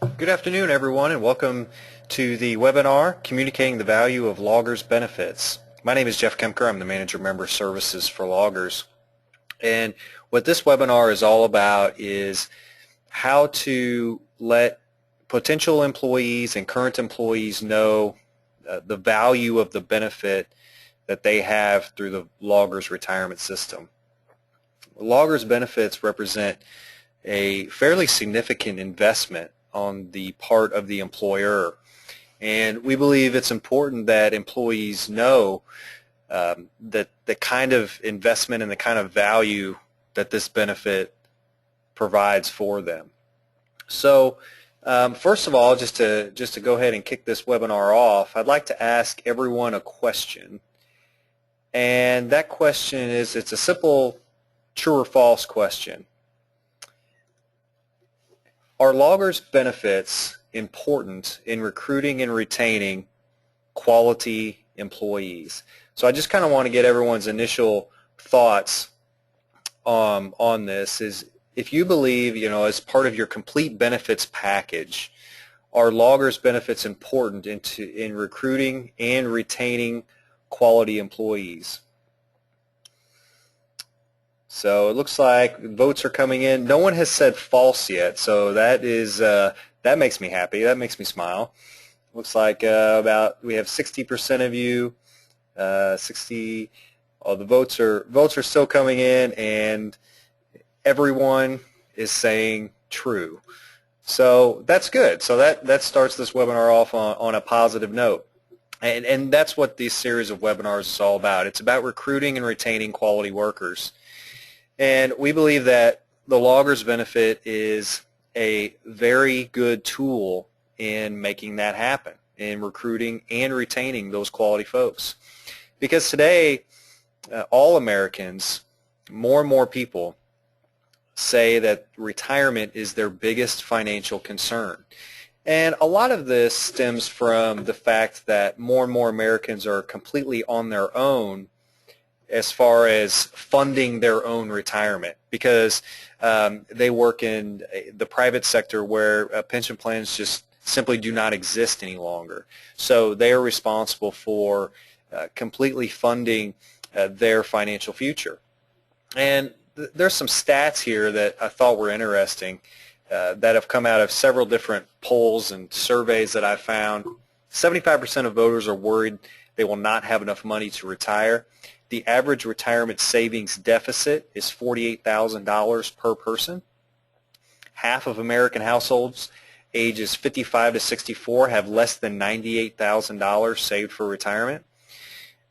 Good afternoon, everyone, and welcome to the webinar, Communicating the Value of Loggers Benefits. My name is Jeff Kemker. I'm the Manager of Member Services for Loggers. And what this webinar is all about is how to let potential employees and current employees know the value of the benefit that they have through the Loggers retirement system. Loggers benefits represent a fairly significant investment on the part of the employer. And we believe it's important that employees know that the kind of investment and the kind of value that this benefit provides for them. So first of all, just to go ahead and kick this webinar off, I'd like to ask everyone a question. And that question is, it's a simple true or false question. Are Loggers benefits important in recruiting and retaining quality employees? So I just kind of want to get everyone's initial thoughts on this. Is if you believe, as part of your complete benefits package, are Loggers benefits important in recruiting and retaining quality employees? So it looks like votes are coming in. No one has said false yet, so that makes me happy. That makes me smile. Looks like we have 60% of you. 60. Oh, the votes are still coming in, and everyone is saying true. So that's good. So that starts this webinar off on a positive note. And that's what this series of webinars is all about. It's about recruiting and retaining quality workers. And we believe that the Loggers benefit is a very good tool in making that happen, in recruiting and retaining those quality folks. Because today, all Americans, more and more people, say that retirement is their biggest financial concern. And a lot of this stems from the fact that more and more Americans are completely on their own as far as funding their own retirement, because they work in the private sector where pension plans just simply do not exist any longer. So they are responsible for completely funding their financial future. And there's some stats here that I thought were interesting that have come out of several different polls and surveys that I found. 75% of voters are worried they will not have enough money to retire. The average retirement savings deficit is $48,000 per person. Half of American households ages 55 to 64 have less than $98,000 saved for retirement.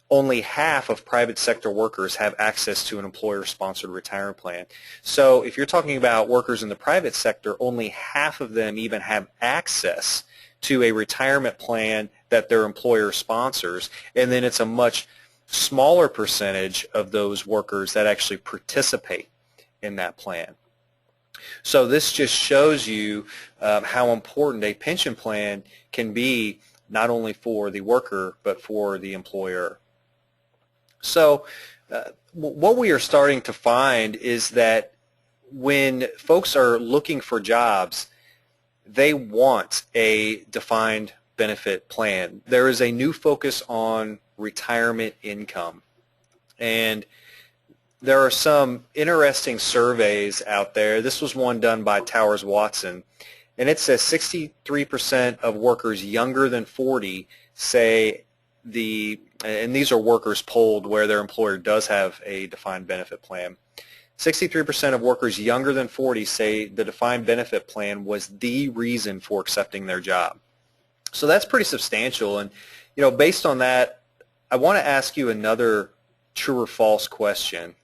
Only half of private sector workers have access to an employer-sponsored retirement plan. So if you're talking about workers in the private sector, only half of them even have access to a retirement plan that their employer sponsors, and then it's a much smaller percentage of those workers that actually participate in that plan. So this just shows you how important a pension plan can be, not only for the worker but for the employer. So what we are starting to find is that when folks are looking for jobs, they want a defined benefit plan. There is a new focus on retirement income, and there are some interesting surveys out there. This was one done by Towers Watson, and it says 63% of workers younger than 40 say and these are workers polled where their employer does have a defined benefit plan. 63% of workers younger than 40 say the defined benefit plan was the reason for accepting their job. So that's pretty substantial, and based on that, I want to ask you another true or false question,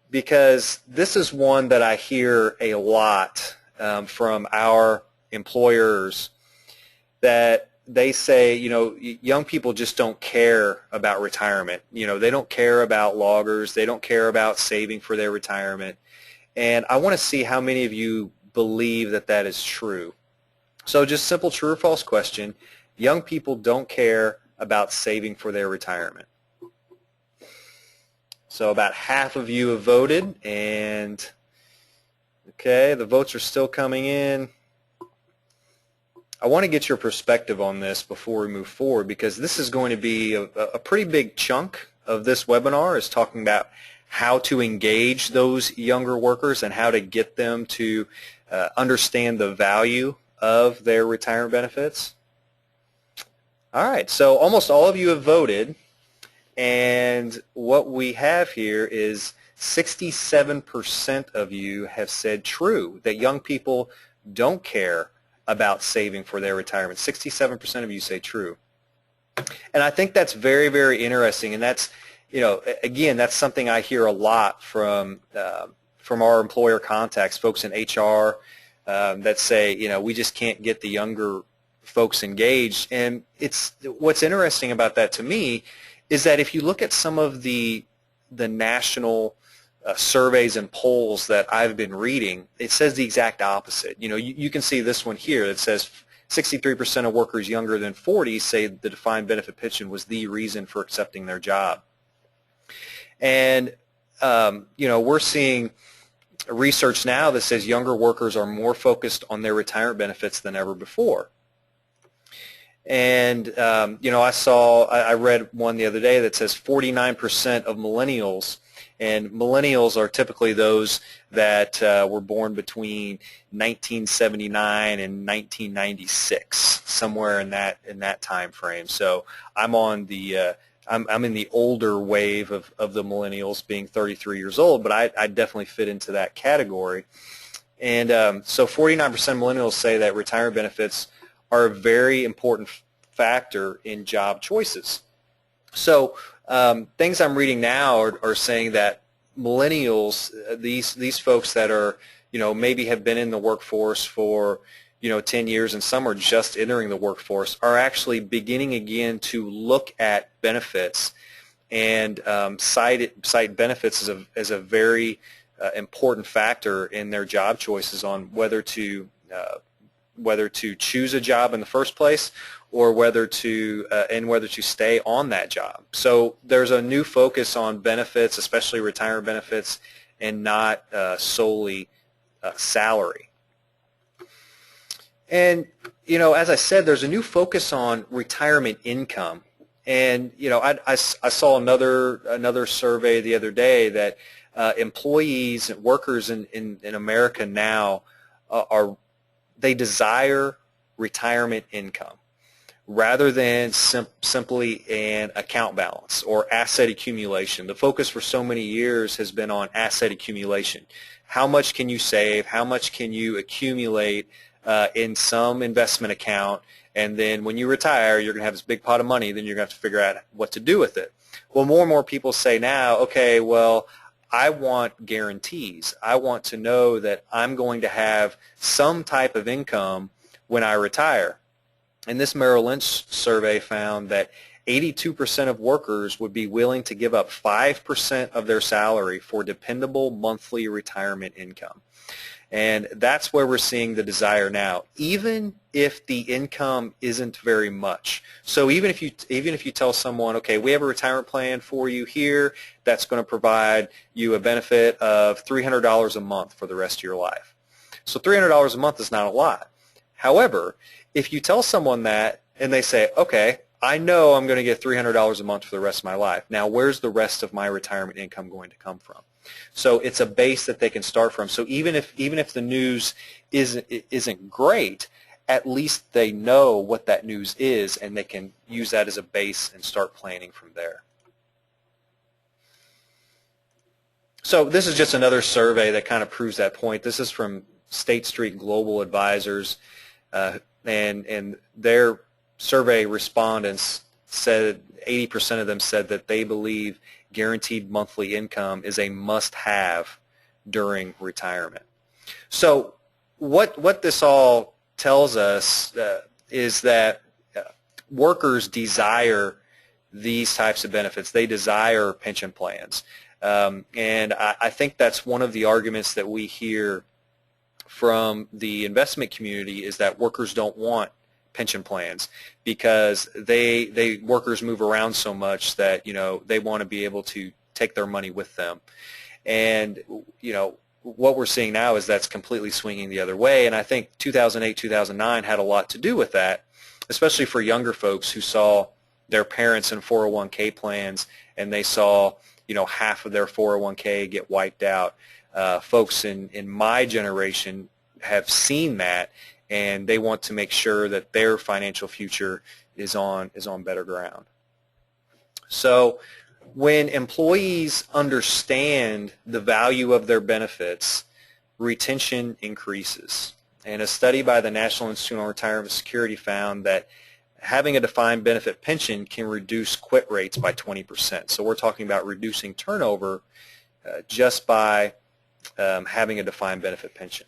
because this is one that I hear a lot from our employers, that they say, young people just don't care about retirement. They don't care about loggers. They don't care about saving for their retirement. And I want to see how many of you believe that that is true. So just simple true or false question. Young people don't care about saving for their retirement. So about half of you have voted, and okay, the votes are still coming in. I want to get your perspective on this before we move forward, because this is going to be a pretty big chunk of this webinar, is talking about how to engage those younger workers and how to get them to understand the value of their retirement benefits. All right, so almost all of you have voted, and what we have here is 67% of you have said true, that young people don't care about saving for their retirement. 67% of you say true. And I think that's very, very interesting, and that's, again, that's something I hear a lot from our employer contacts, folks in HR that say, we just can't get the younger folks engaged. And what's interesting about that to me is that if you look at some of the national surveys and polls that I've been reading, it says the exact opposite. You can see this one here that says 63% of workers younger than 40 say the defined benefit pension was the reason for accepting their job. And we're seeing research now that says younger workers are more focused on their retirement benefits than ever before. And I read one the other day that says 49% of millennials, and millennials are typically those that were born between 1979 and 1996, somewhere in that time frame. So I'm on the I'm in the older wave of the millennials, being 33 years old, but I definitely fit into that category. And so 49% of millennials say that retirement benefits are a very important factor in job choices. So things I'm reading now are saying that millennials, these folks that are, maybe have been in the workforce for 10 years, and some are just entering the workforce, are actually beginning again to look at benefits and cite benefits as a very important factor in their job choices on whether to choose a job in the first place, or whether to stay on that job. So there's a new focus on benefits, especially retirement benefits, and not solely salary. And as I said, there's a new focus on retirement income. And I saw another survey the other day that employees and workers in America now they desire retirement income rather than simply an account balance or asset accumulation. The focus for so many years has been on asset accumulation. How much can you save? How much can you accumulate in some investment account? And then when you retire, you're going to have this big pot of money. Then you're going to have to figure out what to do with it. Well, more and more people say now, okay, well, I want guarantees. I want to know that I'm going to have some type of income when I retire. And this Merrill Lynch survey found that 82% of workers would be willing to give up 5% of their salary for dependable monthly retirement income. And that's where we're seeing the desire now, even if the income isn't very much. So even if you tell someone, okay, we have a retirement plan for you here that's going to provide you a benefit of $300 a month for the rest of your life. So $300 a month is not a lot. However, if you tell someone that and they say, okay, I know I'm going to get $300 a month for the rest of my life. Now, where's the rest of my retirement income going to come from? So it's a base that they can start from. So even if the news isn't great, at least they know what that news is, and they can use that as a base and start planning from there. So this is just another survey that kind of proves that point. This is from State Street Global Advisors, and their survey respondents said 80% of them said that they believe guaranteed monthly income is a must-have during retirement. So what this all tells us is that workers desire these types of benefits. They desire pension plans. And I think that's one of the arguments that we hear from the investment community, is that workers don't want pension plans because workers move around so much that they want to be able to take their money with them. And what we're seeing now is that's completely swinging the other way, and I think 2008, 2009 had a lot to do with that, especially for younger folks who saw their parents in 401k plans and they saw, you know, half of their 401k get wiped out. Folks in my generation have seen that, and they want to make sure that their financial future is on better ground. So when employees understand the value of their benefits, retention increases. And a study by the National Institute on Retirement Security found that having a defined benefit pension can reduce quit rates by 20%. So we're talking about reducing turnover just by having a defined benefit pension.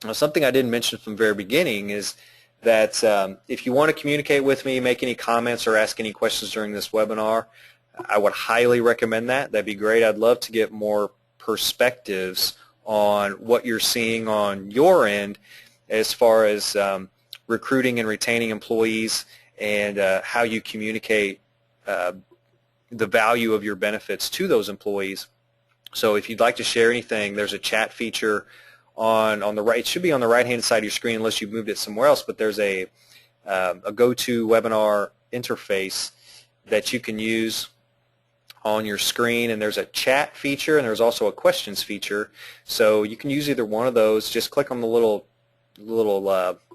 Now, something I didn't mention from the very beginning is that if you want to communicate with me, make any comments or ask any questions during this webinar, I would highly recommend that. That'd be great. I'd love to get more perspectives on what you're seeing on your end as far as recruiting and retaining employees, and how you communicate the value of your benefits to those employees. So if you'd like to share anything, there's a chat feature on the right. It should be on the right-hand side of your screen unless you've moved it somewhere else, but there's a GoToWebinar interface that you can use on your screen, and there's a chat feature and there's also a questions feature. So you can use either one of those. Just click on the little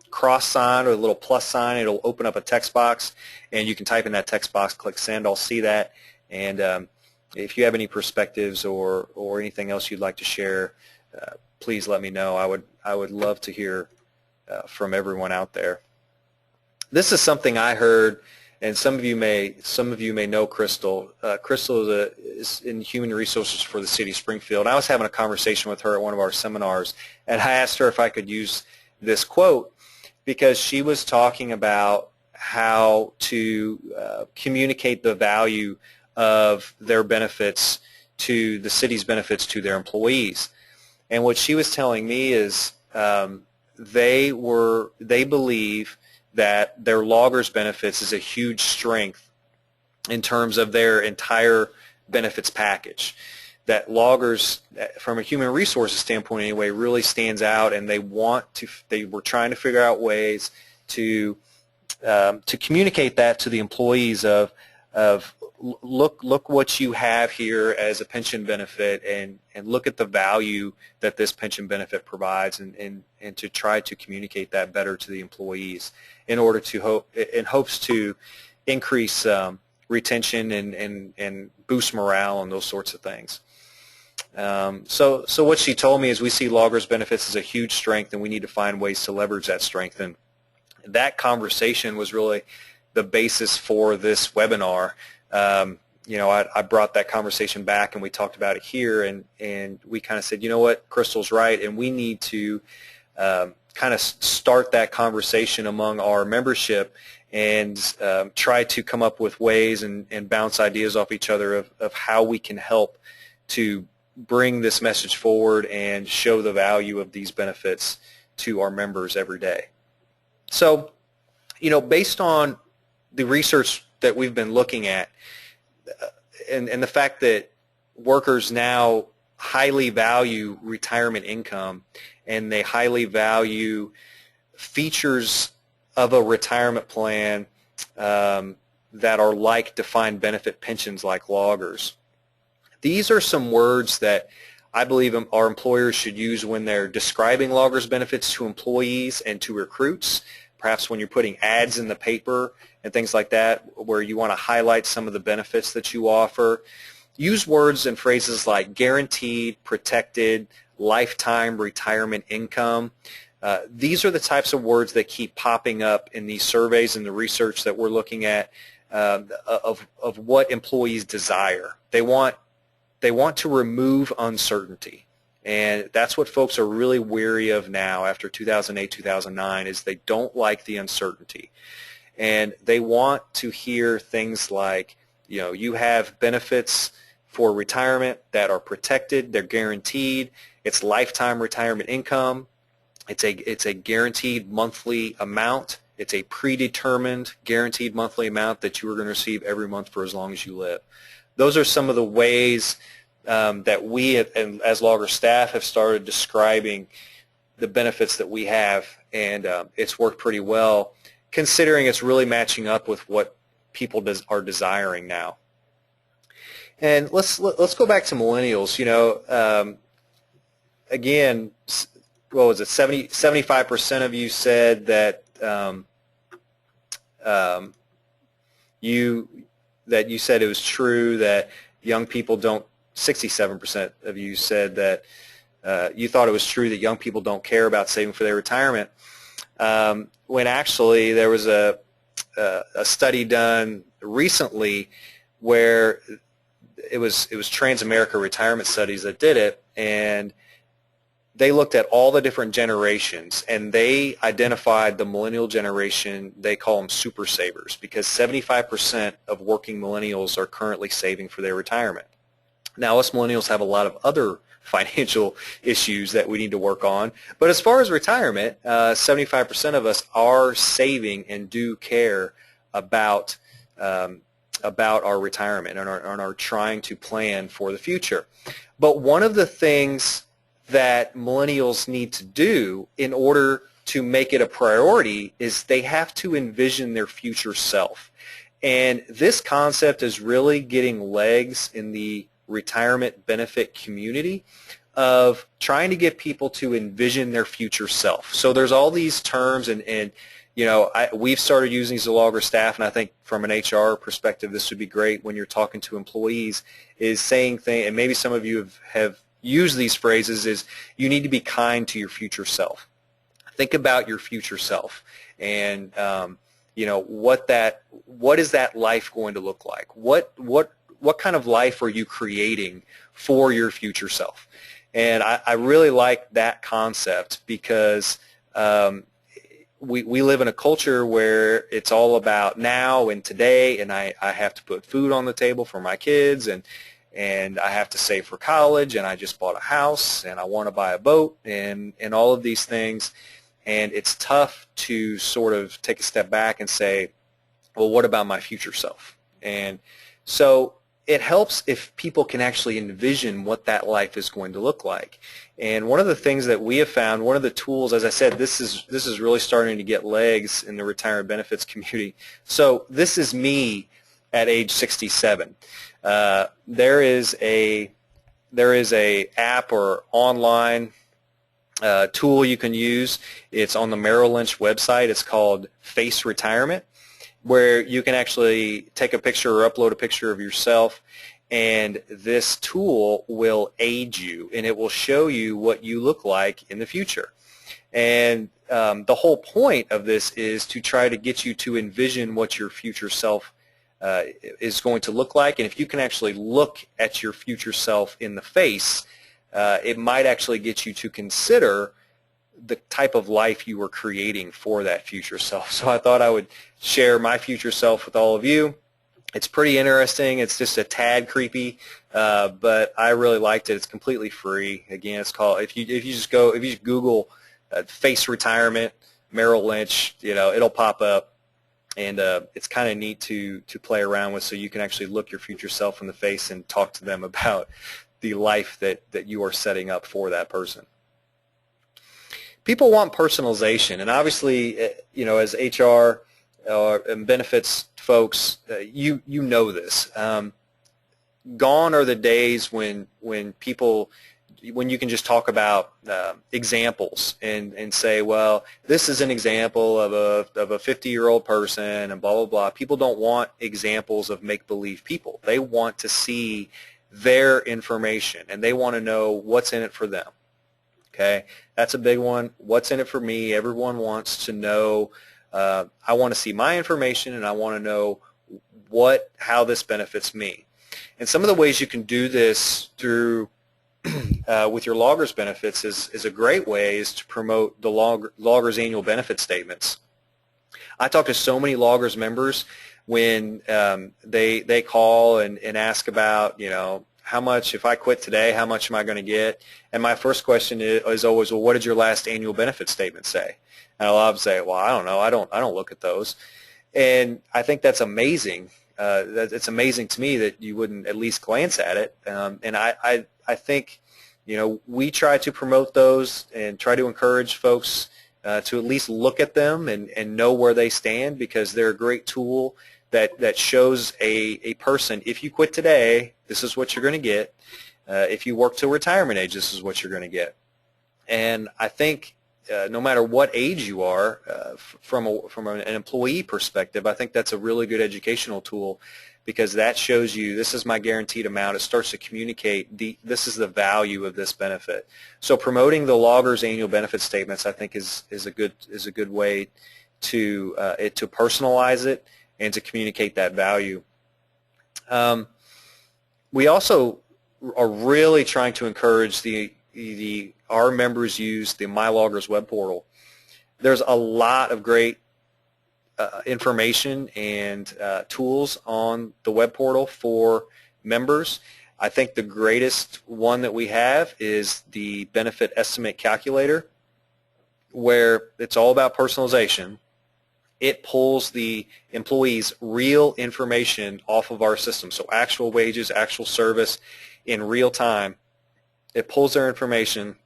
cross sign or the little plus sign. It'll open up a text box, and you can type in that text box, click send. I'll see that, and if you have any perspectives or anything else you'd like to share, please let me know. I would love to hear from everyone out there. This is something I heard, and some of you may know Crystal. Crystal is in human resources for the city of Springfield. I was having a conversation with her at one of our seminars, and I asked her if I could use this quote because she was talking about how to communicate the value of their benefits to the city's benefits to their employees. And what she was telling me is they believe that their loggers benefits is a huge strength in terms of their entire benefits package. That loggers, from a human resources standpoint anyway, really stands out, and they were trying to figure out ways to communicate that to the employees of look what you have here as a pension benefit, and look at the value that this pension benefit provides, and to try to communicate that better to the employees in order to hopes to increase retention and boost morale and those sorts of things. So what she told me is we see loggers benefits as a huge strength, and we need to find ways to leverage that strength. And that conversation was really the basis for this webinar. You know, I brought that conversation back, and we talked about it here, and we kind of said, you know what, Crystal's right, and we need to kind of start that conversation among our membership and try to come up with ways and bounce ideas off each other of how we can help to bring this message forward and show the value of these benefits to our members every day. So, you know, based on the research that we've been looking at, and the fact that workers now highly value retirement income, and they highly value features of a retirement plan that are like defined benefit pensions like loggers. These are some words that I believe our employers should use when they're describing loggers benefits to employees and to recruits. Perhaps when you're putting ads in the paper and things like that, where you want to highlight some of the benefits that you offer. Use words and phrases like guaranteed, protected, lifetime retirement income. These are the types of words that keep popping up in these surveys and the research that we're looking at of what employees desire. They want to remove uncertainty. And that's what folks are really wary of now after 2008, 2009, is they don't like the uncertainty. And they want to hear things like, you know, you have benefits for retirement that are protected, they're guaranteed, it's lifetime retirement income, it's a guaranteed monthly amount, it's a predetermined guaranteed monthly amount that you are going to receive every month for as long as you live. Those are some of the ways that we, as Logger staff, have started describing the benefits that we have, and it's worked pretty well, considering it's really matching up with what people are desiring now. And let's go back to millennials. You know, again, what was it? 75% of you said that you said it was true that young people don't. 67% of you said that you thought it was true that young people don't care about saving for their retirement. When actually there was a study done recently where it was Transamerica Retirement Studies that did it, and they looked at all the different generations, and they identified the millennial generation. They call them super savers because 75% of working millennials are currently saving for their retirement. Now, us millennials have a lot of other financial issues that we need to work on, but as far as retirement, 75% of us are saving and do care about our retirement and are trying to plan for the future. But one of the things that millennials need to do in order to make it a priority is they have to envision their future self. And this concept is really getting legs in the retirement benefit community of trying to get people to envision their future self. So there's all these terms, and you know, we've started using these as a Logger staff, and I think from an HR perspective this would be great when you're talking to employees, is saying things, and maybe some of you have used these phrases, is you need to be kind to your future self. Think about your future self, and you know, what is that life going to look like? What kind of life are you creating for your future self? And I really like that concept because we live in a culture where it's all about now and today, and I have to put food on the table for my kids, and I have to save for college, and I just bought a house, and I want to buy a boat, and all of these things. And it's tough to sort of take a step back and say, well, what about my future self? And so it helps if people can actually envision what that life is going to look like. And one of the things that we have found, one of the tools, as I said, this is really starting to get legs in the retirement benefits community. So this is me at age 67. There is a app or online tool you can use. It's on the Merrill Lynch website. It's called Face Retirement, where you can actually take a picture or upload a picture of yourself, and this tool will aid you, and it will show you what you look like in the future. And the whole point of this is to try to get you to envision what your future self is going to look like, and if you can actually look at your future self in the face, it might actually get you to consider the type of life you were creating for that future self. So I thought I would share my future self with all of you. It's pretty interesting. It's just a tad creepy, but I really liked it. It's completely free. Again, it's called, if you just Google Face Retirement Merrill Lynch, you know, it'll pop up, and it's kind of neat to play around with, so you can actually look your future self in the face and talk to them about the life that you are setting up for that person. People want personalization, and obviously, you know, as HR and benefits folks, you know this. Gone are the days when you can just talk about examples and say, well, this is an example of a 50-year-old person and blah blah blah. People don't want examples of make-believe people. They want to see their information, and they want to know what's in it for them. Okay, that's a big one. What's in it for me? Everyone wants to know. I want to see my information, and I want to know how this benefits me. And some of the ways you can do this through with your loggers benefits is a great way is to promote the loggers annual benefit statements. I talk to so many loggers members when they call and ask about, you know, how much, if I quit today, how much am I going to get? And my first question is always, well, what did your last annual benefit statement say? And I'll often say, well, I don't know. I don't look at those. And I think that's amazing It's amazing to me that you wouldn't at least glance at it. And I think, we try to promote those and try to encourage folks to at least look at them and know where they stand, because they're a great tool that shows a person, if you quit today, this is what you're going to get. If you work till retirement age, this is what you're going to get. And I think no matter what age you are, from an employee perspective, I think that's a really good educational tool, because that shows you, this is my guaranteed amount. It starts to communicate this is the value of this benefit. So promoting the loggers annual benefit statements, I think, is a good way to personalize it and to communicate that value. We also are really trying to encourage our members use the MyLoggers web portal. There's a lot of great information and tools on the web portal for members. I think the greatest one that we have is the benefit estimate calculator, where it's all about personalization. It pulls the employees' real information off of our system, so actual wages, actual service in real time. It pulls their information,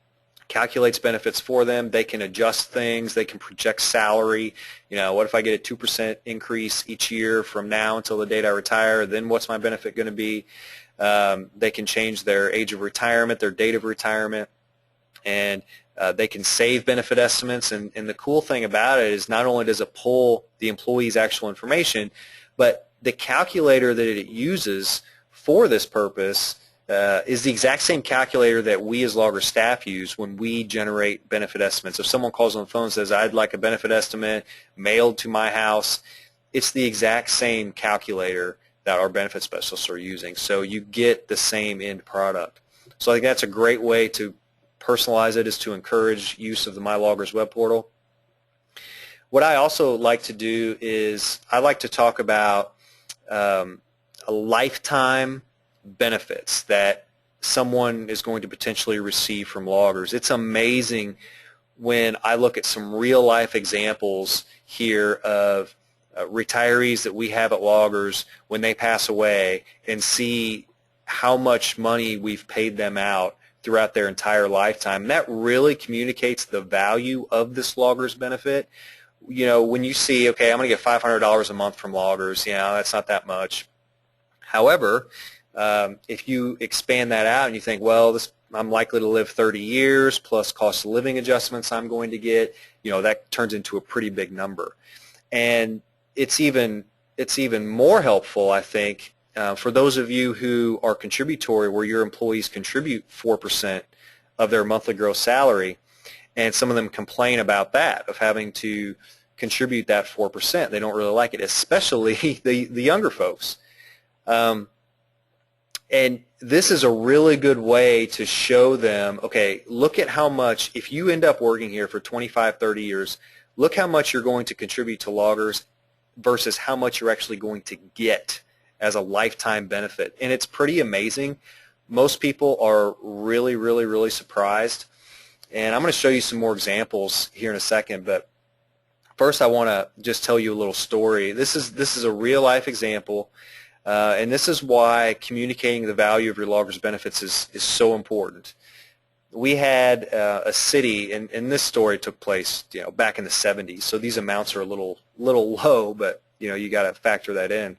calculates benefits for them. They can adjust things. They can project salary. What if I get a 2% increase each year from now until the date I retire? Then what's my benefit going to be? They can change their age of retirement, their date of retirement, and they can save benefit estimates. And the cool thing about it is not only does it pull the employee's actual information, but the calculator that it uses for this purpose is the exact same calculator that we as Logger staff use when we generate benefit estimates. If someone calls on the phone and says, I'd like a benefit estimate mailed to my house, it's the exact same calculator that our benefit specialists are using. So you get the same end product. So I think that's a great way to personalize it, is to encourage use of the MyLoggers web portal. What I also like to do is I like to talk about a lifetime benefits that someone is going to potentially receive from loggers. It's amazing when I look at some real life examples here of retirees that we have at loggers when they pass away, and see how much money we've paid them out throughout their entire lifetime. And that really communicates the value of this loggers benefit. When you see, okay, I'm going to get $500 a month from loggers, that's not that much. However, if you expand that out and you think, well, I'm likely to live 30 years plus cost of living adjustments I'm going to get, that turns into a pretty big number. And it's even more helpful, I think, for those of you who are contributory, where your employees contribute 4% of their monthly gross salary, and some of them complain about that, of having to contribute that 4%. They don't really like it, especially the younger folks. And this is a really good way to show them, okay, look at how much, if you end up working here for 25, 30 years, look how much you're going to contribute to loggers versus how much you're actually going to get as a lifetime benefit. And it's pretty amazing. Most people are really, really, really surprised. And I'm going to show you some more examples here in a second, but first I want to just tell you a little story. This is a real life example. And this is why communicating the value of your loggers benefits is so important. We had a city, and this story took place back in the 70s, so these amounts are a little low, but you got to factor that in.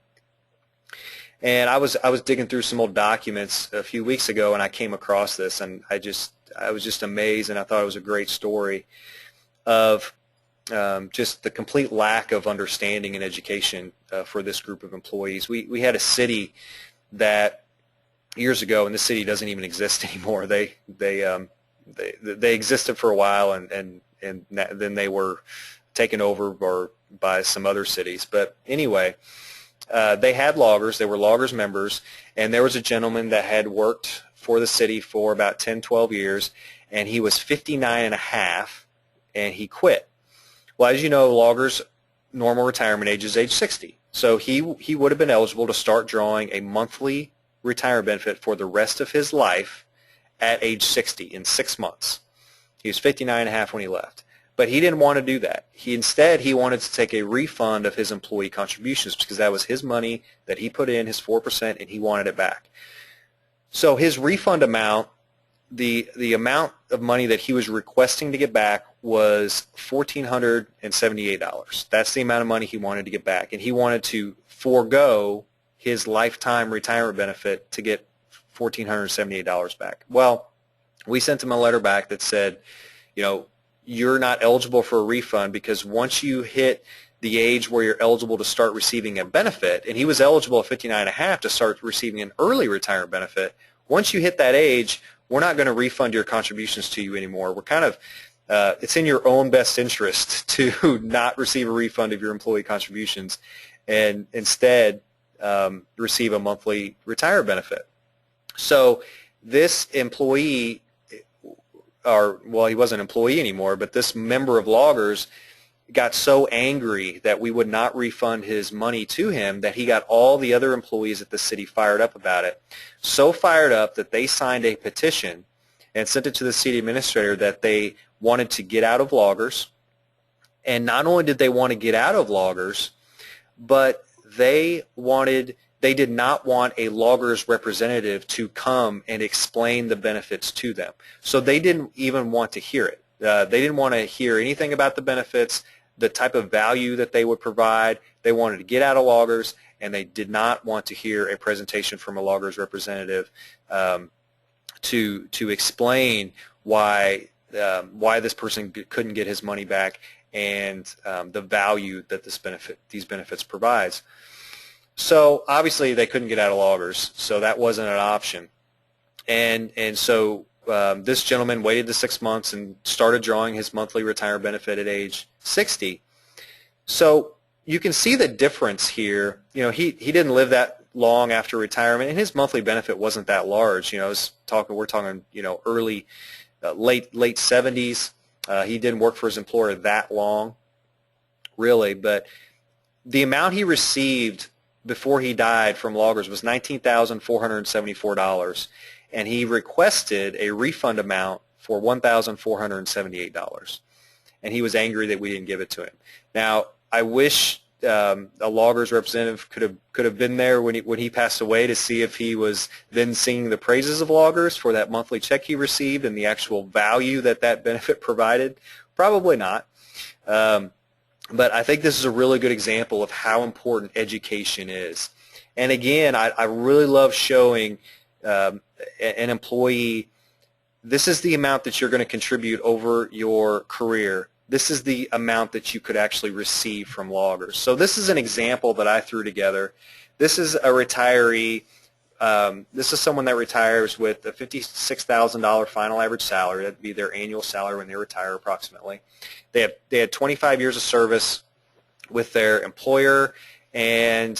And I was digging through some old documents a few weeks ago, and I came across this, and I was just amazed, and I thought it was a great story of just the complete lack of understanding and education for this group of employees. We had a city that years ago, and the city doesn't even exist anymore. They existed for a while, and then they were taken over by some other cities. But anyway, they had loggers. They were loggers members, and there was a gentleman that had worked for the city for about 10, 12 years, and he was 59 and a half, and he quit. Well, as you know, loggers' normal retirement age is age 60. So he would have been eligible to start drawing a monthly retirement benefit for the rest of his life at age 60 in 6 months. He was 59 and a half when he left. But he didn't want to do that. Instead, he wanted to take a refund of his employee contributions because that was his money that he put in, his 4%, and he wanted it back. So his refund amount, the amount of money that he was requesting to get back was $1,478. That's the amount of money he wanted to get back, and he wanted to forego his lifetime retirement benefit to get $1,478 back. Well, we sent him a letter back that said, you're not eligible for a refund because once you hit the age where you're eligible to start receiving a benefit, and he was eligible at 59 and a half to start receiving an early retirement benefit, once you hit that age, we're not going to refund your contributions to you anymore. We're kind of, it's in your own best interest to not receive a refund of your employee contributions and instead receive a monthly retirement benefit. So this employee, well, he wasn't an employee anymore, but this member of Loggers got so angry that we would not refund his money to him that he got all the other employees at the city fired up about it. So fired up that they signed a petition and sent it to the city administrator that they wanted to get out of Loggers. And not only did they want to get out of Loggers, but they did not want a Loggers representative to come and explain the benefits to them. So they didn't even want to hear it. They didn't want to hear anything about the benefits, the type of value that they would provide. They wanted to get out of Loggers, and they did not want to hear a presentation from a Loggers representative to explain why this person couldn't get his money back and the value that these benefits provides. So obviously they couldn't get out of Loggers, so that wasn't an option. And so this gentleman waited the 6 months and started drawing his monthly retirement benefit at age 60. So you can see the difference here. He didn't live that long after retirement, and his monthly benefit wasn't that large. We're talking early, late 70s. He didn't work for his employer that long, really, but the amount he received before he died from Loggers was $19,474, and he requested a refund amount for $1,478, and he was angry that we didn't give it to him. Now, I wish a Loggers representative could have been there when he passed away to see if he was then singing the praises of Loggers for that monthly check he received and the actual value that benefit provided. Probably not. But I think this is a really good example of how important education is. And again, I really love showing an employee, this is the amount that you're going to contribute over your career. This is the amount that you could actually receive from Loggers. So this is an example that I threw together. This is a retiree. This is someone that retires with a $56,000 final average salary. That would be their annual salary when they retire approximately. They had 25 years of service with their employer, and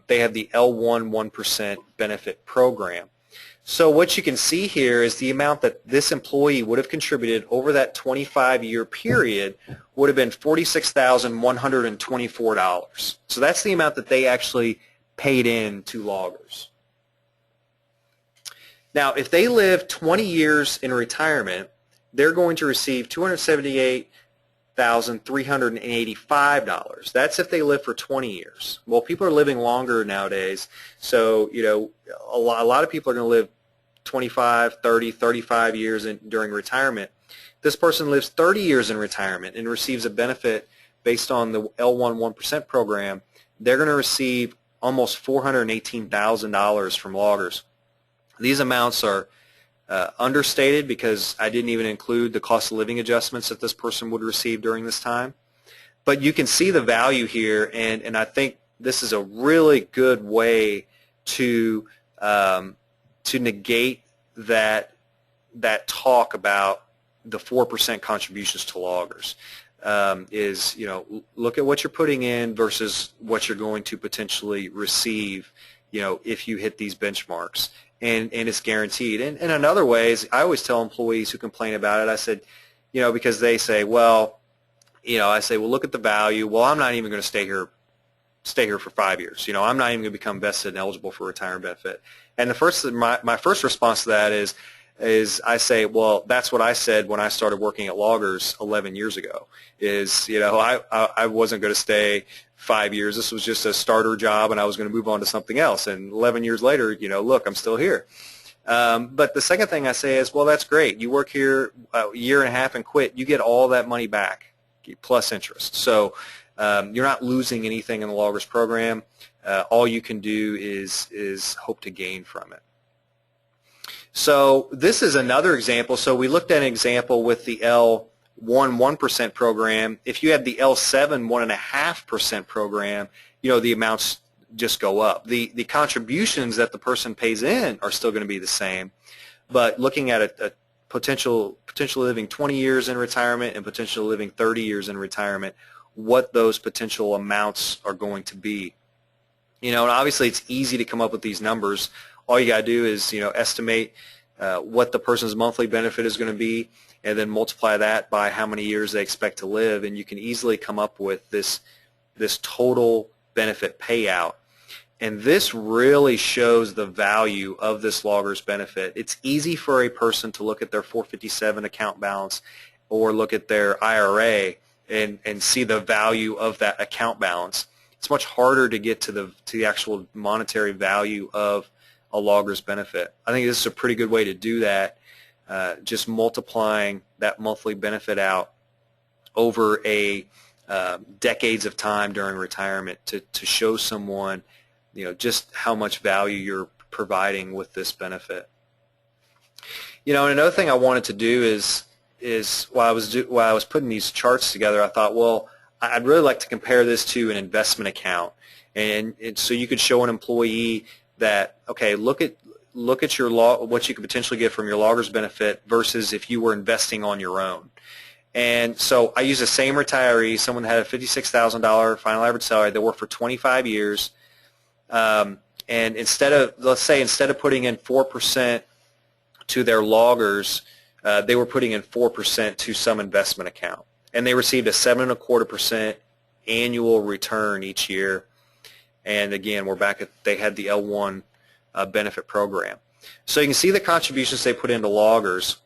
they have the L1 1% benefit program. So what you can see here is the amount that this employee would have contributed over that 25-year period would have been $46,124. So that's the amount that they actually paid in to Loggers. Now, if they live 20 years in retirement, they're going to receive $278,385. That's if they live for 20 years. Well, people are living longer nowadays, so a lot of people are going to live 25, 30, 35 years during retirement. This person lives 30 years in retirement and receives a benefit based on the L1 1% program. They're going to receive almost $418,000 from Loggers. These amounts are understated because I didn't even include the cost of living adjustments that this person would receive during this time. But you can see the value here, and I think this is a really good way to negate that talk about the 4% contributions to Loggers. Look at what you're putting in versus what you're going to potentially receive, if you hit these benchmarks. And it's guaranteed. And in other ways, I always tell employees who complain about it, I said, because they say, well, look at the value. Well, I'm not even going to stay here for 5 years. I'm not even going to become vested and eligible for retirement benefit. And my first response to that is, is I say, well, that's what I said when I started working at Loggers 11 years ago. Is, you know, I wasn't going to stay 5 years. This was just a starter job, and I was going to move on to something else. And 11 years later, you know, look, I'm still here. But the second thing I say is, well, that's great. You work here a year and a half and quit. You get all that money back plus interest. So you're not losing anything in the Loggers program. All you can do is hope to gain from it. So this is another example. So we looked at an example with the L1 1% program. If you have the L7 1.5% program, you know, the amounts just go up. The contributions that the person pays in are still going to be the same, but looking at a potential living 20 years in retirement and potential living 30 years in retirement, what those potential amounts are going to be. You know, and obviously it's easy to come up with these numbers. All you got to do is, you know, estimate what the person's monthly benefit is going to be, and then multiply that by how many years they expect to live, and you can easily come up with this total benefit payout. And this really shows the value of this Loggers benefit. It's easy for a person to look at their 457 account balance or look at their IRA and see the value of that account balance. It's much harder to get to the actual monetary value of a Loggers benefit. I think this is a pretty good way to do that, just multiplying that monthly benefit out over a decades of time during retirement to show someone, you know, just how much value you're providing with this benefit. You know, and another thing I wanted to do is while I was putting these charts together, I thought, well, I'd really like to compare this to an investment account, and so you could show an employee that, okay, look at what you could potentially get from your Loggers benefit versus if you were investing on your own. And so I used the same retiree, someone that had a $56,000 final average salary. They worked for 25 years, and instead of putting in 4% to their Loggers, they were putting in 4% to some investment account, and they received a 7.25% annual return each year. And again, we're back at, they had the L1 benefit program. So you can see the contributions they put into Loggers.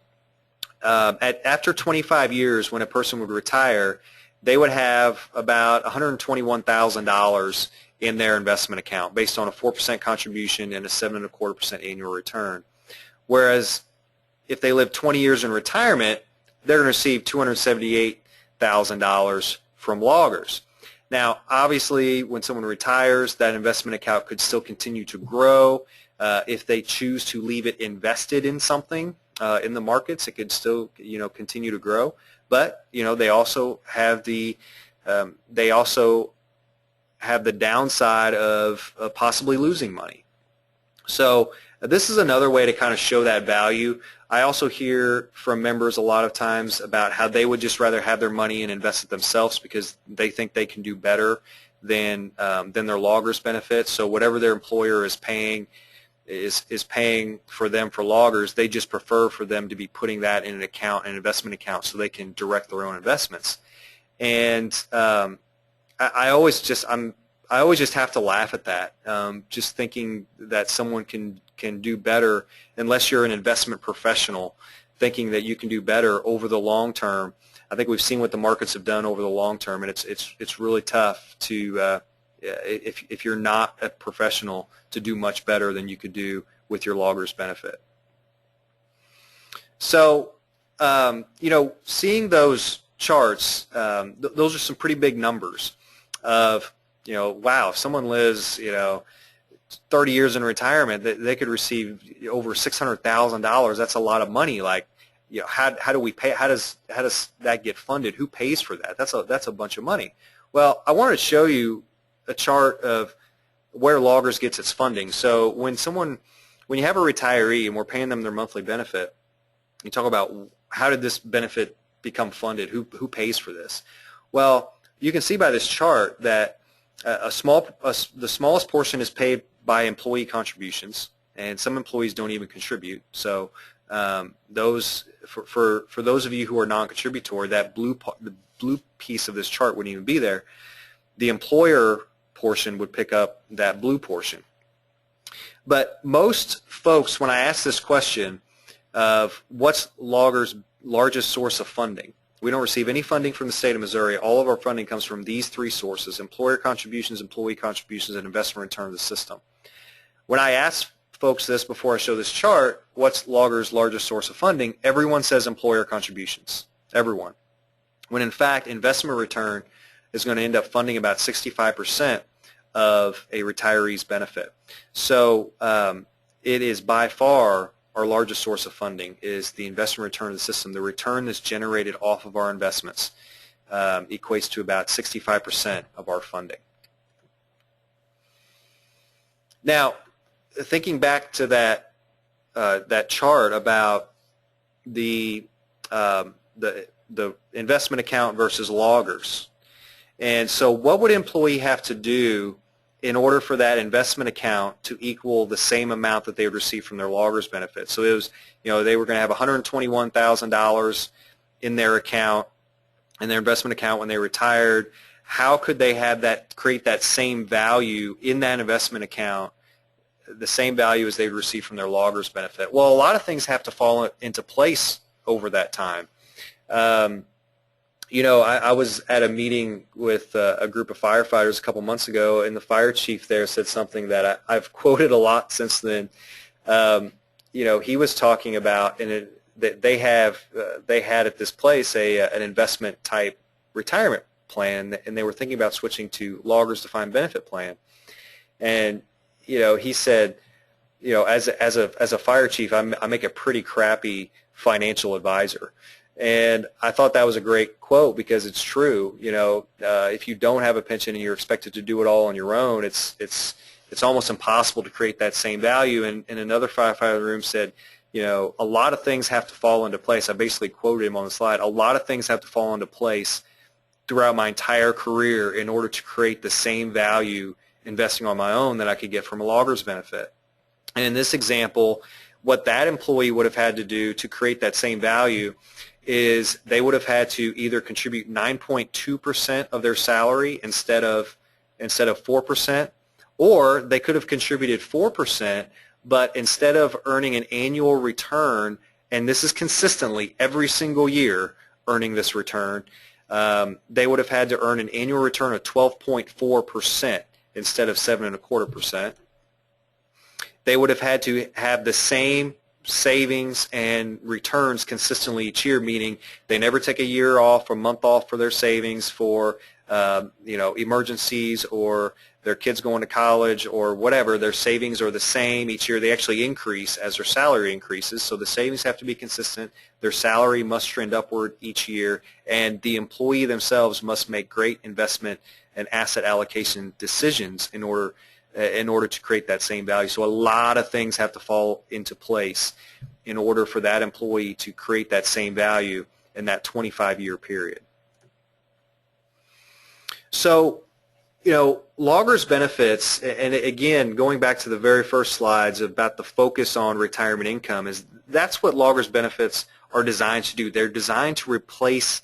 After 25 years, when a person would retire, they would have about $121,000 in their investment account based on a 4% contribution and a 7.25% annual return. Whereas if they live 20 years in retirement, they're going to receive $278,000 from Loggers. Now, obviously, when someone retires, that investment account could still continue to grow. If they choose to leave it invested in something in the markets, it could still, you know, continue to grow. But, you know, they also have the downside of possibly losing money. So this is another way to kind of show that value. I also hear from members a lot of times about how they would just rather have their money and invest it themselves because they think they can do better than their Loggers benefits. So whatever their employer is paying for them for Loggers, they just prefer for them to be putting that in an account, an investment account, so they can direct their own investments. And I always just have to laugh at that, just thinking that someone can do better unless you're an investment professional, thinking that you can do better over the long term. I think we've seen what the markets have done over the long term, and it's really tough to if you're not a professional to do much better than you could do with your Loggers benefit. So you know, seeing those charts, those are some pretty big numbers of, you know, wow, if someone lives, you know, 30 years in retirement, they could receive over $600,000. That's a lot of money. Like, you know, how do we pay? How does that get funded? Who pays for that? That's a bunch of money. Well, I wanted to show you a chart of where Loggers gets its funding. So when you have a retiree and we're paying them their monthly benefit, you talk about how did this benefit become funded? Who pays for this? Well, you can see by this chart that the smallest portion is paid by employee contributions, and some employees don't even contribute. So those for those of you who are non-contributory, the blue piece of this chart wouldn't even be there. The employer portion would pick up that blue portion. But most folks, when I ask this question, of what's Lager's largest source of funding. We don't receive any funding from the state of Missouri. All of our funding comes from these three sources: employer contributions, employee contributions, and investment return to the system. When I ask folks this before I show this chart, what's Lager's largest source of funding, everyone says employer contributions, everyone. When in fact, investment return is going to end up funding about 65% of a retiree's benefit. So it is by far our largest source of funding is the investment return to the system. The return that's generated off of our investments equates to about 65% of our funding. Now, thinking back to that chart about the investment account versus loggers, and so what would an employee have to do in order for that investment account to equal the same amount that they would receive from their loggers benefit? So it was, they were going to have $121,000 in their account, in their investment account when they retired. How could they have that, create that same value in that investment account, the same value as they would receive from their loggers benefit? Well, a lot of things have to fall into place over that time. I was at a meeting with a group of firefighters a couple months ago, and the fire chief there said something that I've quoted a lot since then. He was talking about that they had at this place an investment type retirement plan, and they were thinking about switching to Lager's defined benefit plan. And he said, as a fire chief, I make a pretty crappy financial advisor. And I thought that was a great quote because it's true. If you don't have a pension and you're expected to do it all on your own, it's almost impossible to create that same value. And another firefighter in the room said, a lot of things have to fall into place. I basically quoted him on the slide. A lot of things have to fall into place throughout my entire career in order to create the same value investing on my own that I could get from a logger's benefit. And in this example, what that employee would have had to do to create that same value is they would have had to either contribute 9.2% of their salary instead of 4%, or they could have contributed 4%, but instead of earning an annual return, and this is consistently every single year earning this return, they would have had to earn an annual return of 12.4% instead of 7.25%. They would have had to have the same savings and returns consistently each year, meaning they never take a year off or a month off for their savings for emergencies or their kids going to college or whatever. Their savings are the same each year. They actually increase as their salary increases, so the savings have to be consistent. Their salary must trend upward each year, and the employee themselves must make great investment and asset allocation decisions in order to create that same value. So a lot of things have to fall into place in order for that employee to create that same value in that 25-year period. So, loggers benefits, and again, going back to the very first slides about the focus on retirement income, that's what loggers benefits are designed to do. They're designed to replace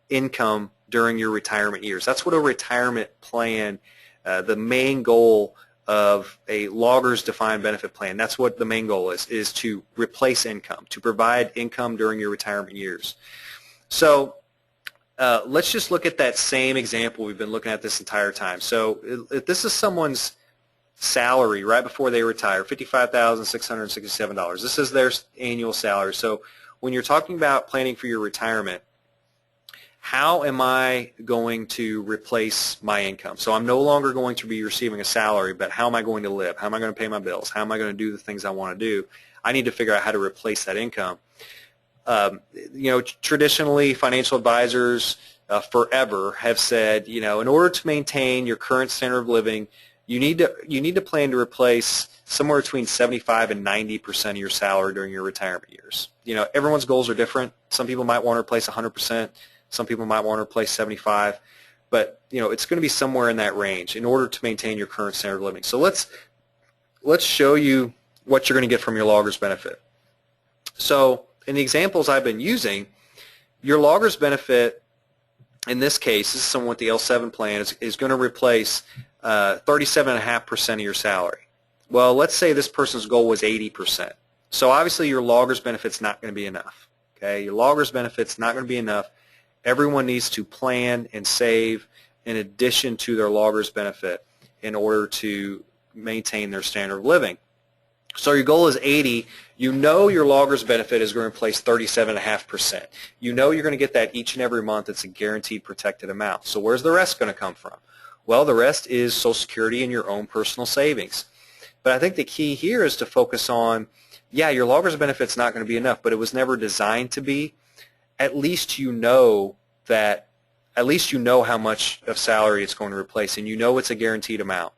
income during your retirement years. That's what a retirement plan, the main goal of a logger's defined benefit plan, that's what the main goal is to replace income, to provide income during your retirement years. So let's just look at that same example we've been looking at this entire time. So if this is someone's salary right before they retire, $55,667. This is their annual salary. So when you're talking about planning for your retirement, how am I going to replace my income? So I'm no longer going to be receiving a salary, but how am I going to live? How am I going to pay my bills? How am I going to do the things I want to do? I need to figure out how to replace that income. Traditionally, financial advisors forever have said, in order to maintain your current standard of living, you need to plan to replace somewhere between 75 and 90% of your salary during your retirement years. Everyone's goals are different. Some people might want to replace 100%. Some people might want to replace 75, but it's going to be somewhere in that range in order to maintain your current standard of living. So let's show you what you're going to get from your logger's benefit. So in the examples I've been using, your logger's benefit, in this case, this is someone with the L7 plan, is going to replace 37.5% of your salary. Well, let's say this person's goal was 80%. So obviously your loggers benefit's not going to be enough. Okay, your loggers benefit's not going to be enough. Everyone needs to plan and save in addition to their loggers benefit in order to maintain their standard of living. So your goal is 80. You know your loggers benefit is going to replace 37.5%. You know you're going to get that each and every month. It's a guaranteed protected amount. So where's the rest going to come from? Well, the rest is Social Security and your own personal savings. But I think the key here is to focus on, yeah, your loggers benefit's not going to be enough, but it was never designed to be. At least you know that, at least you know how much of salary it's going to replace, and you know it's a guaranteed amount,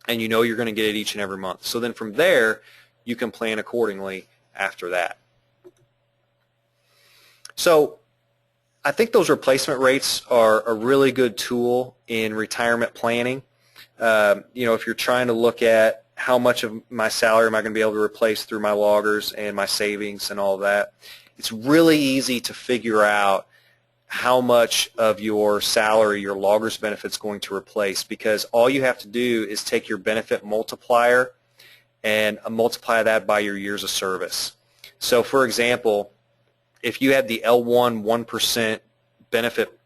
and you know you're going to get it each and every month. So then from there, you can plan accordingly after that. So I think those replacement rates are a really good tool in retirement planning. If you're trying to look at how much of my salary am I going to be able to replace through my loggers and my savings and all of that, it's really easy to figure out how much of your salary your loggers benefit is going to replace, because all you have to do is take your benefit multiplier and multiply that by your years of service. So for example, if you had the L1 1% benefit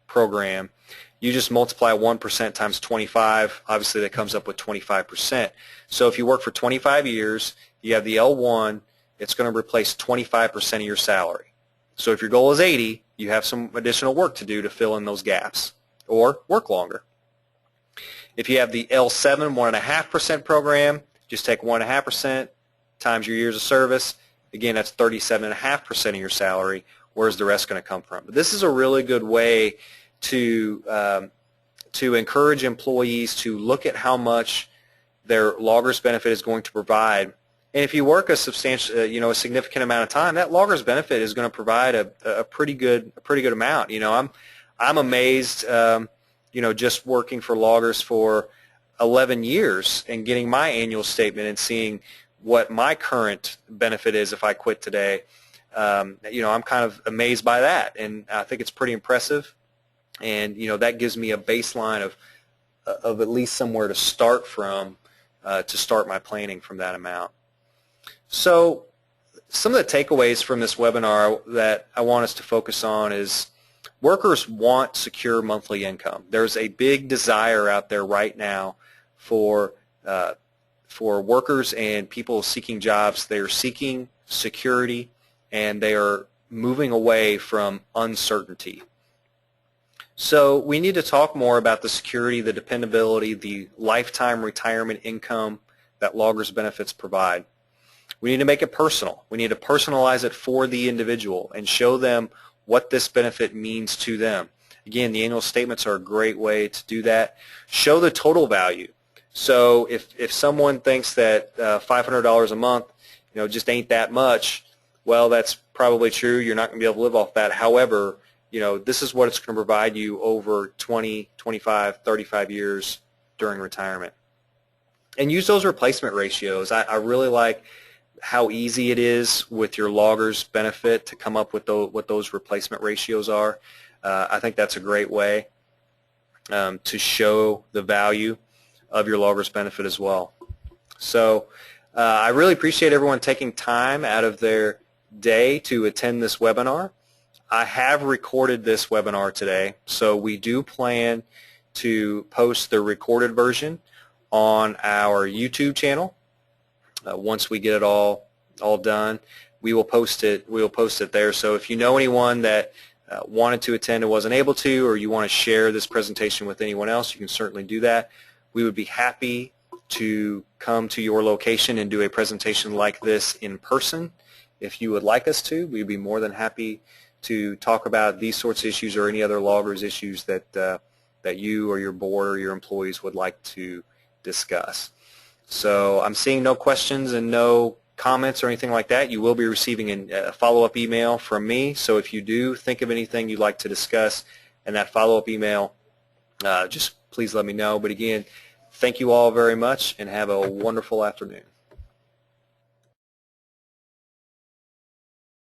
program, you just multiply 1% times 25. Obviously that comes up with 25%. So if you work for 25 years, you have the L1, it's going to replace 25% of your salary. So if your goal is 80, you have some additional work to do to fill in those gaps or work longer. If you have the L7 1.5% program, just take 1.5% times your years of service. Again, that's 37.5% of your salary. Where's the rest going to come from? But this is a really good way to encourage employees to look at how much their loggers benefit is going to provide. And if you work a substantial, a significant amount of time, that loggers benefit is going to provide a pretty good amount. I'm amazed, just working for loggers for 11 years and getting my annual statement and seeing what my current benefit is if I quit today. I'm kind of amazed by that, and I think it's pretty impressive. And that gives me a baseline of at least somewhere to start from, to start my planning from that amount. So some of the takeaways from this webinar that I want us to focus on is workers want secure monthly income. There's a big desire out there right now for workers and people seeking jobs. They are seeking security, and they are moving away from uncertainty. So we need to talk more about the security, the dependability, the lifetime retirement income that loggers benefits provide. We need to make it personal. We need to personalize it for the individual and show them what this benefit means to them. Again, the annual statements are a great way to do that. Show the total value. So if someone thinks that $500 a month, just ain't that much, well, that's probably true. You're not going to be able to live off that. However, this is what it's going to provide you over 20, 25, 35 years during retirement. And use those replacement ratios. I really like how easy it is with your loggers benefit to come up with what those replacement ratios are. I think that's a great way to show the value of your loggers benefit as well. So I really appreciate everyone taking time out of their day to attend this webinar. I have recorded this webinar today, so we do plan to post the recorded version on our YouTube channel. Once we get it all done, we will post it. We will post it there. So if you know anyone that wanted to attend and wasn't able to, or you want to share this presentation with anyone else, you can certainly do that. We would be happy to come to your location and do a presentation like this in person. If you would like us to, we'd be more than happy to talk about these sorts of issues or any other loggers issues that you or your board or your employees would like to discuss. So I'm seeing no questions and no comments or anything like that. You will be receiving a follow-up email from me. So if you do think of anything you'd like to discuss in that follow-up email, just please let me know. But again, thank you all very much and have a wonderful afternoon.